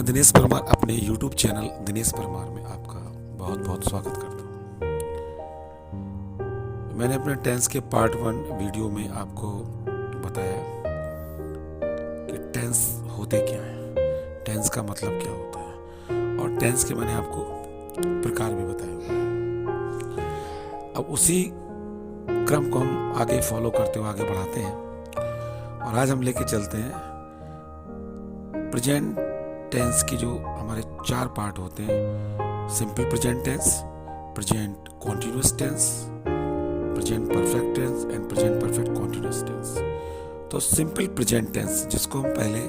दिनेश परमार अपने YouTube channel Dinesh Parmar में आपका बहुत बहुत स्वागत करता हूँ। मैंने अपने टेंस के पार्ट 1 वीडियो में आपको बताया कि टेंस होते क्या हैं, टेंस का मतलब क्या होता है, और टेंस के मैंने आपको प्रकार भी बताए हुए हैं। अब उसी क्रम को हम आगे फॉलो करते हुए आगे बढ़ाते हैं और आज हम लेके चलते हैं प्रेजेंट टेंस की जो हमारे 4 पार्ट होते हैं: simple present tense, present continuous tense, present perfect tense and present perfect continuous tense. तो सिंपल प्रेजेंट टेंस, जिसको हम पहले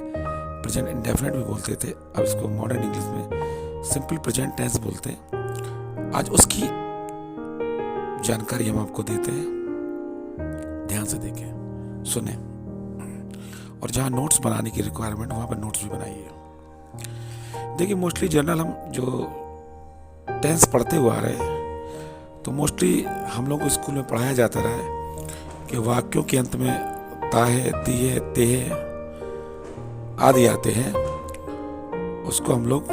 प्रेजेंट इंडेफिनिट भी बोलते थे, अब इसको मॉडर्न इंग्लिश में सिंपल प्रेजेंट टेंस बोलते हैं। आज उसकी जानकारी हम आपको देते हैं, ध्यान से देखें, सुने, और जहाँ नोट्स बनाने की रिक्वायरमेंट वहाँ पर नोट्स भी बनाइए। देखिए, मोस्टली जनरल हम जो टेंस पढ़ते हुए आ रहे हैं, तो मोस्टली हम लोग को स्कूल में पढ़ाया जाता रहा है कि वाक्यों के अंत में ताहे, तिहे, तेहे आदि आते हैं, उसको हम लोग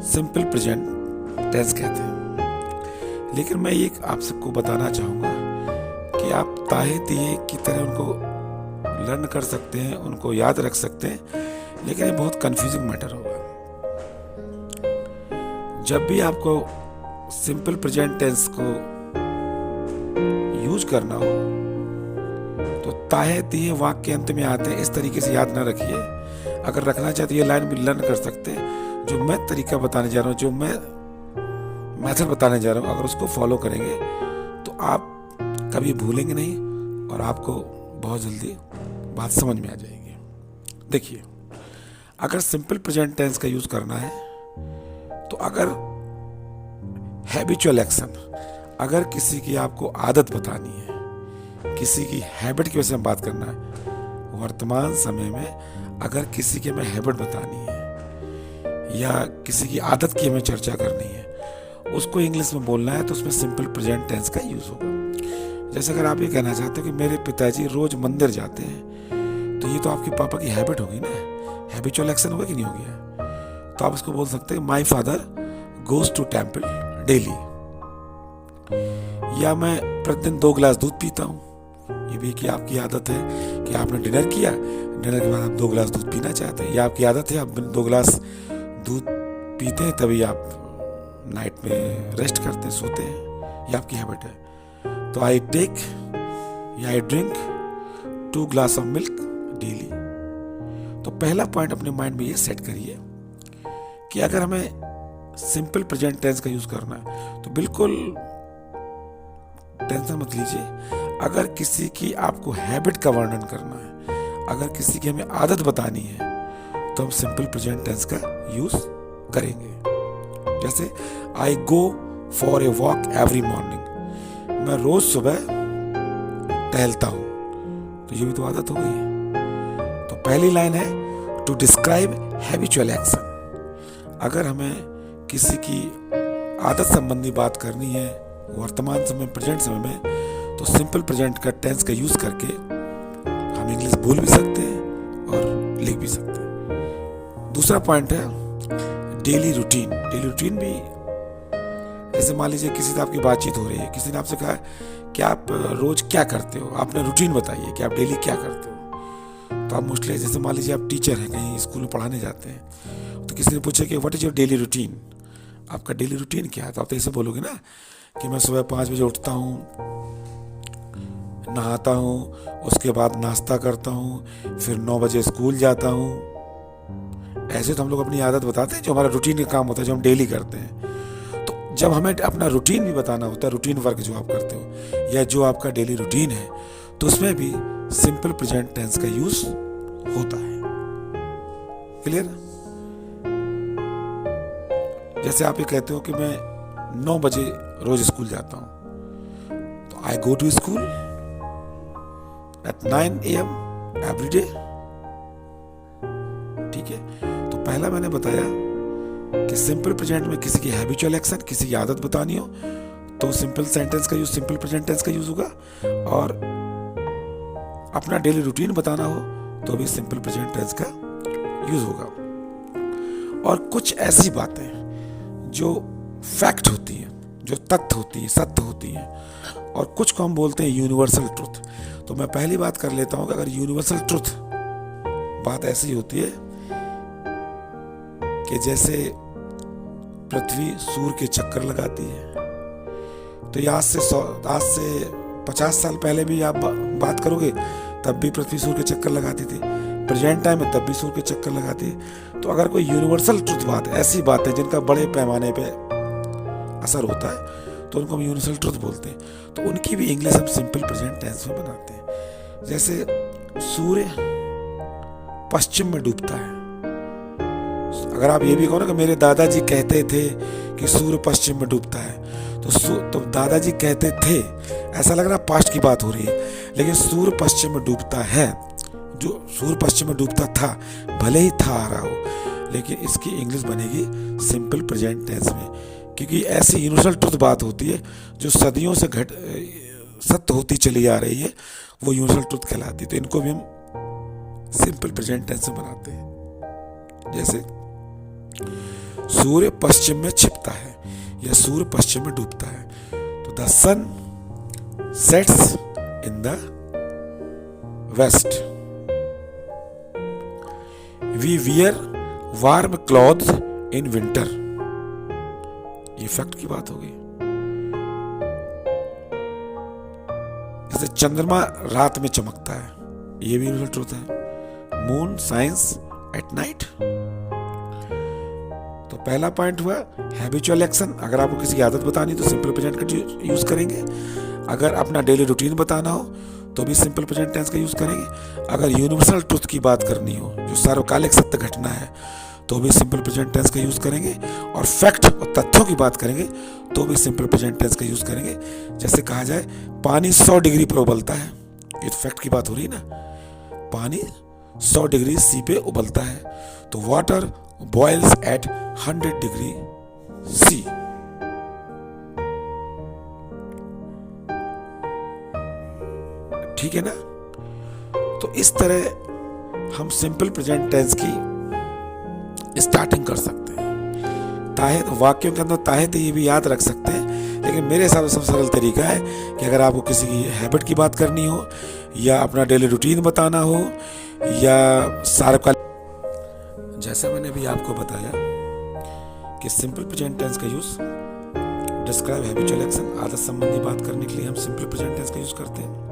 सिंपल प्रेजेंट टेंस कहते हैं। लेकिन मैं ये आप सबको बताना चाहूँगा कि आप ताहे, तिहे की तरह उनको लर्न कर सकते हैं, उनको याद रख सकते हैं, लेकिन ये बहुत कंफ्यूजिंग मैटर होगा। जब भी आपको सिंपल प्रेजेंट टेंस को यूज करना हो तो ताहे तिहे वाक्य के अंत में आते हैं, इस तरीके से याद ना रखिए। अगर रखना चाहते ये लाइन भी लर्न कर सकते हैं। जो मैं तरीका बताने जा रहा हूँ, जो मैं मेथड बताने जा रहा हूँ, अगर उसको फॉलो करेंगे तो आप कभी भूलेंगे नहीं और आपको बहुत जल्दी बात समझ में आ जाएगी। देखिए, अगर सिंपल प्रेजेंट टेंस का यूज करना है तो अगर हैबिचुअल एक्शन, अगर किसी की आपको आदत बतानी है, किसी की हैबिट की वजह से बात करना है, वर्तमान समय में अगर किसी की हमें हैबिट बतानी है या किसी की आदत की हमें चर्चा करनी है, उसको इंग्लिश में बोलना है, तो उसमें सिंपल प्रेजेंट टेंस का यूज होगा। जैसे अगर आप ये कहना चाहते हो कि मेरे पिताजी रोज मंदिर जाते हैं, तो ये तो आपके पापा की हैबिट होगी ना, हैबिचुअल एक्शन होगा कि नहीं हो गया? तो आप उसको बोल सकते हैं my father goes to temple daily, या मैं प्रतिदिन 2 गिलास दूध पीता हूँ। ये भी कि आपकी आदत है कि आपने डिनर किया, डिनर के बाद आप 2 गिलास दूध पीना चाहते हैं, या आपकी आदत है आप 2 गिलास दूध पीते हैं तभी आप नाइट में रेस्ट करते हैं, सोते हैं, ये आपकी हैबिट है। तो आई टेक या I drink 2 glass of milk daily. तो पहला पॉइंट अपने माइंड में ये सेट करिए कि अगर हमें सिंपल प्रेजेंट टेंस का यूज करना है तो बिल्कुल टेंशन मत लीजिए। अगर किसी की आपको हैबिट का वर्णन करना है, अगर किसी की हमें आदत बतानी है, तो हम सिंपल प्रेजेंट टेंस का यूज करेंगे। जैसे I go for a walk every morning, मैं रोज सुबह टहलता हूं, तो ये भी तो आदत हो गई है। तो पहली लाइन है टू डिस्क्राइब हैबिचुअल एक्शन। अगर हमें किसी की आदत संबंधी बात करनी है वर्तमान समय, प्रेजेंट समय में, तो सिंपल प्रेजेंट का टेंस का यूज करके हम इंग्लिश बोल भी सकते हैं और लिख भी सकते हैं। दूसरा पॉइंट है डेली रूटीन। डेली रूटीन भी, जैसे मान लीजिए किसी से आपकी बातचीत हो रही है, किसी ने आपसे कहा कि आप रोज क्या करते हो, आपने रूटीन बताइए कि आप डेली क्या करते हो। तो आप मोस्टली, जैसे मान लीजिए आप टीचर हैं, कहीं स्कूल में पढ़ाने जाते हैं, तो किसी ने पूछा कि what is your daily routine, आपका डेली रूटीन क्या है, तो आप तो ऐसे बोलोगे ना कि मैं सुबह 5 बजे उठता हूँ, नहाता हूँ, उसके बाद नाश्ता करता हूँ, फिर 9 बजे स्कूल जाता हूँ। ऐसे तो हम लोग अपनी आदत बताते हैं, जो हमारा रूटीन का काम होता है, जो हम डेली करते हैं। तो जब हमें अपना रूटीन भी बताना होता है, रूटीन वर्क जो आप करते हो या जो आपका डेली रूटीन है, तो उसमें भी सिंपल प्रेजेंट टेंस का यूज होता है। क्लियर? जैसे आप ये कहते हो कि मैं 9 बजे रोज स्कूल जाता हूं, तो I go to school at 9 AM every day. ठीक है, तो पहला मैंने बताया कि सिंपल प्रेजेंट में किसी की हैबिचुअल एक्शन, किसी की आदत बतानी हो तो सिंपल सेंटेंस का यूज, सिंपल प्रेजेंट टेंस का यूज होगा, और अपना डेली रूटीन बताना हो तो भी सिंपल प्रेजेंट टेंस का यूज होगा। और कुछ ऐसी बातें जो फैक्ट होती हैं, जो तथ्य होती है, सत्य होती हैं, और कुछ को हम बोलते हैं यूनिवर्सल ट्रुथ। तो मैं पहली बात कर लेता हूं कि अगर यूनिवर्सल ट्रुथ बात ऐसी होती है कि जैसे पृथ्वी सूर्य के चक्कर लगाती है, तो ये आज से 50 साल पहले भी आप बात करोगे तब भी पृथ्वी सूर्य के चक्कर लगाती थी, प्रेजेंट टाइम में तब भी सूर्य के चक्कर लगाती है। तो अगर कोई यूनिवर्सल ट्रुथ बात, ऐसी बात है जिनका बड़े पैमाने पे असर होता है, तो उनको हम यूनिवर्सल ट्रुथ बोलते हैं। तो उनकी भी इंग्लिश हम सिंपल प्रेजेंट टेंस में बनाते हैं। जैसे सूर्य पश्चिम में डूबता है, अगर आप ये भी कहो ना कि मेरे दादाजी कहते थे कि सूर्य पश्चिम में डूबता है, तो दादाजी कहते थे, ऐसा लग रहा है पास्ट की बात हो रही है, लेकिन सूर्य पश्चिम में डूबता है, जो सूर्य पश्चिम में डूबता था, भले ही था आ रहा हो, लेकिन इसकी इंग्लिश बनेगी सिंपल प्रेजेंट टेंस में, क्योंकि ऐसी यूनिवर्सल ट्रुथ बात होती है जो सदियों से सत्य होती चली आ रही है, वो यूनिवर्सल ट्रुथ कहलाती है। तो इनको भी हम सिंपल प्रेजेंट टेंस में बनाते हैं। जैसे सूर्य पश्चिम में छिपता है या सूर्य पश्चिम में डूबता है, तो the sun sets in the west, we wear warm clothes in winter. ये फैक्ट की बात हो गई। जैसे चंद्रमा रात में चमकता है, ये भी यूनिवर्सल ट्रुथ है, मून शाइन्स एट नाइट। तो पहला पॉइंट हुआ हैबिचुअल एक्शन, अगर आपको किसी की आदत बतानी तो सिंपल प्रेजेंट का यूज करेंगे, अगर अपना डेली रूटीन बताना हो तो भी सिंपल प्रेजेंट टेंस का यूज करेंगे, अगर यूनिवर्सल ट्रुथ की बात करनी हो जो सार्वकालिक सत्य घटना है तो भी सिंपल प्रेजेंट टेंस का यूज करेंगे, और फैक्ट और तथ्यों की बात करेंगे तो भी सिंपल प्रेजेंट टेंस का यूज करेंगे। जैसे कहा जाए पानी 100 डिग्री पर उबलता है, ये तो फैक्ट की बात हो रही है ना, पानी 100 डिग्री सी पे उबलता है, तो water boils at 100 degree C. ठीक है ना। तो इस तरह हम सिंपल प्रेजेंट टेंस की स्टार्टिंग कर सकते हैं। ताहे तो वाक्यों के अंदर ताहे तो ये भी याद रख सकते हैं, लेकिन मेरे हिसाब से सबसे सरल तरीका है कि अगर आपको किसी की हैबिट की बात करनी हो या अपना डेली रूटीन बताना हो या सार्वकालिक, जैसा मैंने अभी आपको बताया कि सिंपल प्रेजेंट टेंस का यूज डिस्क्राइब हैबिचुअल एक्शन, आदत संबंधी बात करने के लिए हम सिंपल प्रेजेंट टेंस का यूज करते हैं।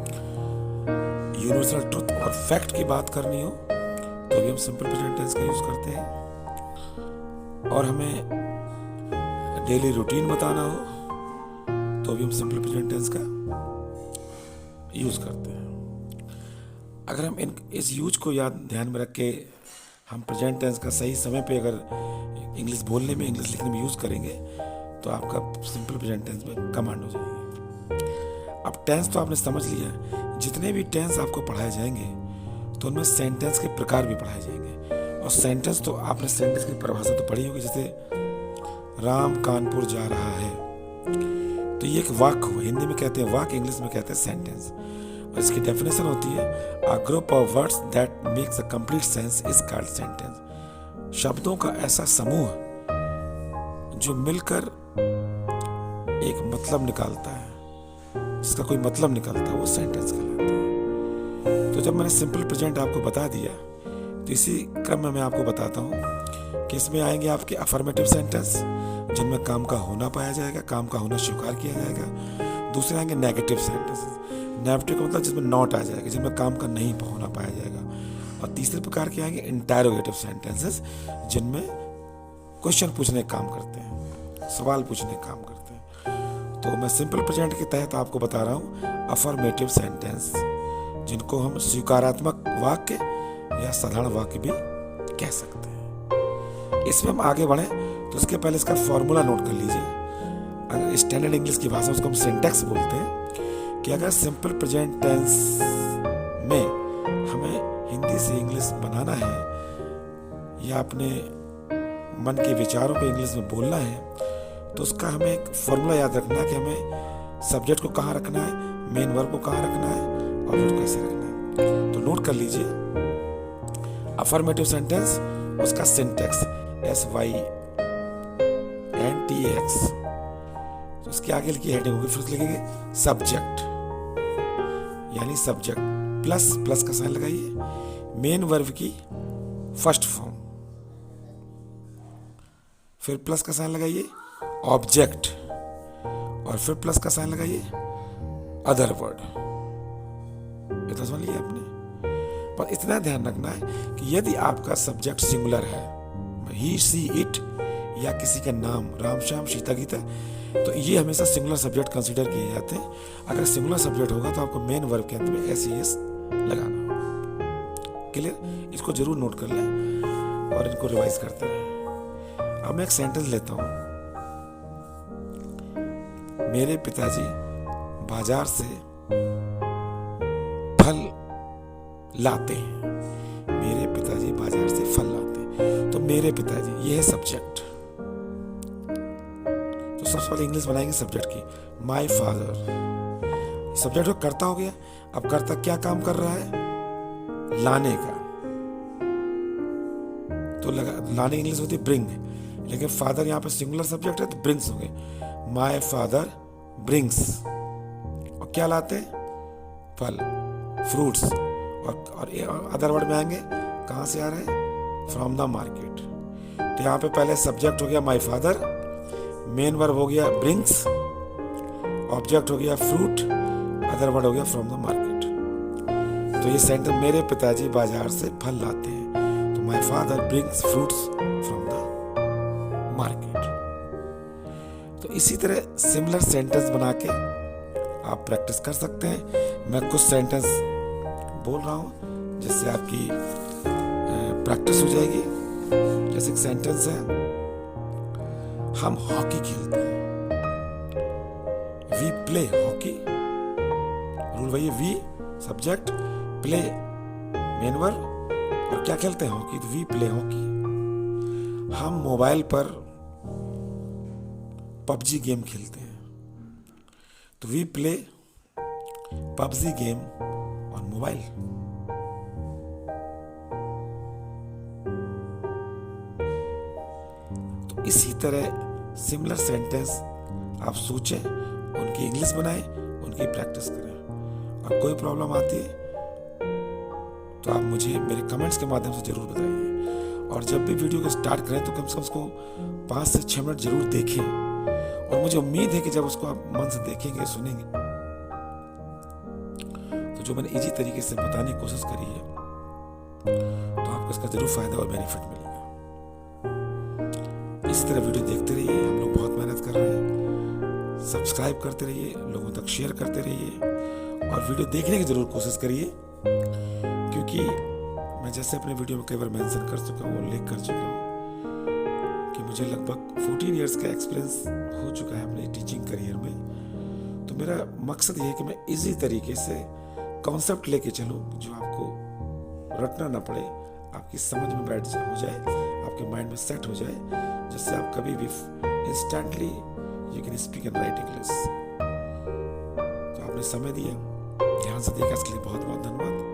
यूनिवर्सल ट्रुथ और फैक्ट की बात करनी हो तो भी हम सिंपल प्रेजेंट टेंस का यूज करते हैं, और हमें डेली रूटीन बताना हो तो भी हम सिंपल प्रेजेंट टेंस का यूज करते हैं। अगर हम इस यूज को ध्यान में रख के हम प्रेजेंट टेंस का सही समय पे अगर इंग्लिश बोलने में, इंग्लिश लिखने में यूज करेंगे तो आपका सिंपल प्रेजेंट टेंस में कमांड हो जाएगी। अब टेंस तो आपने समझ लिया, जितने भी टेंस आपको पढ़ाए जाएंगे तो उनमें सेंटेंस के प्रकार भी पढ़ाए जाएंगे, और सेंटेंस तो आपने सेंटेंस की परिभाषा तो पढ़ी होगी। जैसे राम कानपुर जा रहा है, तो ये एक वाक्य हुआ, हिंदी में कहते हैं वाक्य, इंग्लिश में कहते हैं सेंटेंस, और इसकी डेफिनेशन होती है a group of words that makes a complete sense is called sentence. शब्दों का ऐसा समूह जो मिलकर एक मतलब निकालता है, जिसका कोई मतलब निकलता है, वो सेंटेंस कहलाता है। तो जब मैंने सिंपल प्रेजेंट आपको बता दिया, तो इसी क्रम में मैं आपको बताता हूँ कि इसमें आएंगे आपके अफर्मेटिव सेंटेंस जिनमें काम का होना पाया जाएगा, काम का होना स्वीकार किया जाएगा। दूसरे आएंगे नेगेटिव सेंटेंस, नेगेटिव का मतलब जिसमें नॉट आ जाएगा, जिनमें काम का नहीं होना पाया जाएगा। और तीसरे प्रकार के आएंगे इंटरोगेटिव सेंटेंसेस, जिनमें क्वेश्चन पूछने का काम करते हैं, सवाल पूछने का काम करते हैं। तो मैं सिंपल प्रेजेंट के तहत आपको बता रहा हूँ अफर्मेटिव सेंटेंस, जिनको हम स्वीकारात्मक वाक्य या साधारण वाक्य भी कह सकते हैं। इसमें हम आगे बढ़े तो उसके पहले इसका फॉर्मूला नोट कर लीजिए। अगर स्टैंडर्ड इंग्लिश की भाषा में उसको हम सिंटैक्स बोलते हैं, कि अगर सिंपल प्रेजेंट टेंस में हमें हिंदी से इंग्लिश बनाना है या अपने मन के विचारों पे इंग्लिश में बोलना है, तो उसका हमें एक फॉर्मूला याद रखना है कि हमें सब्जेक्ट को कहाँ रखना है, मेन वर्ब को कहाँ रखना है, ऑब्जेक्ट को कैसे रखना है। तो नोट कर लीजिए अफर्मेटिव सेंटेंस, उसका सिंटैक्स SYNTAX, तो उसके आगे लिखी हेडिंग होगी, फिर लिखेंगे सब्जेक्ट, यानी सब्जेक्ट प्लस प्लस का साइन लगाइए, मेन वर्ब की फर्स्ट फॉर्म, फिर प्लस का साइन लगाइए ऑब्जेक्ट, और फिर प्लस का साइन लगाइए अदर वर्ड। ये तो समझ लिया आपने। पर इतना ध्यान रखना है कि यदि आपका सब्जेक्ट सिंगुलर है, ही सी इट, या किसी का नाम राम श्याम सीता गीता, तो ये हमेशा सिंगुलर सब्जेक्ट कंसीडर किए जाते हैं। अगर सिंगुलर सब्जेक्ट होगा तो आपको मेन वर्ब के अंत में SES लगाना होगा। क्लियर? इसको जरूर नोट कर लें और इनको रिवाइज करते रहें। अब मैं एक सेंटेंस लेता हूं। मेरे पिताजी बाजार से फल लाते हैं। मेरे पिताजी बाजार से फल लाते हैं, तो मेरे पिताजी ये है सब्जेक्ट। तो सबसे पहले इंग्लिश बनाएंगे सब्जेक्ट की, माय फादर। सब्जेक्ट को करता हो गया। अब करता क्या काम कर रहा है? लाने का। तो लाने की इंग्लिश होती है ब्रिंग, लेकिन फादर यहाँ पे सिंगुलर सब्जेक्ट है तो ब्रिंग्स होंगे। My father brings. और क्या लाते हैं? फल, फ्रूट्स। और अदर वर्ड में आएंगे, कहाँ से आ रहे हैं? From the market. तो यहाँ पे पहले सब्जेक्ट हो गया माय फादर, मेन वर्ब हो गया ब्रिंग्स, ऑब्जेक्ट हो गया फ्रूट, अदर वर्ड हो गया फ्रॉम द मार्केट। तो ये सेंटेंस, मेरे पिताजी बाजार से फल लाते हैं, तो my father brings fruits from the market. तो इसी तरह सिमिलर सेंटेंस बना के आप प्रैक्टिस कर सकते हैं। मैं कुछ सेंटेंस बोल रहा हूं जिससे आपकी प्रैक्टिस हो जाएगी। जैसे एक सेंटेंस है, हम हॉकी खेलते हैं। We play hockey. रूल वही, we subject, play main verb, और क्या खेलते हैं? हॉकी। तो वी प्ले हॉकी। हम मोबाइल पर पबजी गेम खेलते हैं, तो we play PUBG game on mobile. तो इसी तरह सिमिलर सेंटेंस आप सोचें, उनकी इंग्लिश बनाएं, उनकी प्रैक्टिस करें। और कोई प्रॉब्लम आती है तो आप मुझे मेरे कमेंट्स के माध्यम से जरूर बताइए। और जब भी वीडियो को स्टार्ट करें तो कम से कम उसको 5 से 6 मिनट जरूर देखें। और मुझे उम्मीद है कि जब उसको आप मन से देखेंगे, सुनेंगे, तो जो मैंने इजी तरीके से बताने की कोशिश करी है, तो आपको इसका जरूर फायदा और बेनिफिट मिलेगा। इसी तरह वीडियो देखते रहिए। हम लोग बहुत मेहनत कर रहे हैं। सब्सक्राइब करते रहिए, लोगों तक शेयर करते रहिए, और वीडियो देखने की जरूर कोशिश करिए। क्योंकि मैं जैसे अपने वीडियो में कई बार मेंशन कर चुका हूँ, उल्लेख कर चुका हूँ कि मुझे लगभग 14 इयर्स का एक्सपीरियंस हो चुका है अपने टीचिंग करियर में। तो मेरा मकसद ये है कि मैं इजी तरीके से कॉन्सेप्ट लेके चलूँ, जो आपको रटना ना पड़े, आपकी समझ में बैठ हो जाए, आपके माइंड में सेट हो जाए, जिससे आप कभी भी instantly you can speak and right English. तो आपने समय दिया, ध्यान से देखा, इसके लिए बहुत बहुत धन्यवाद।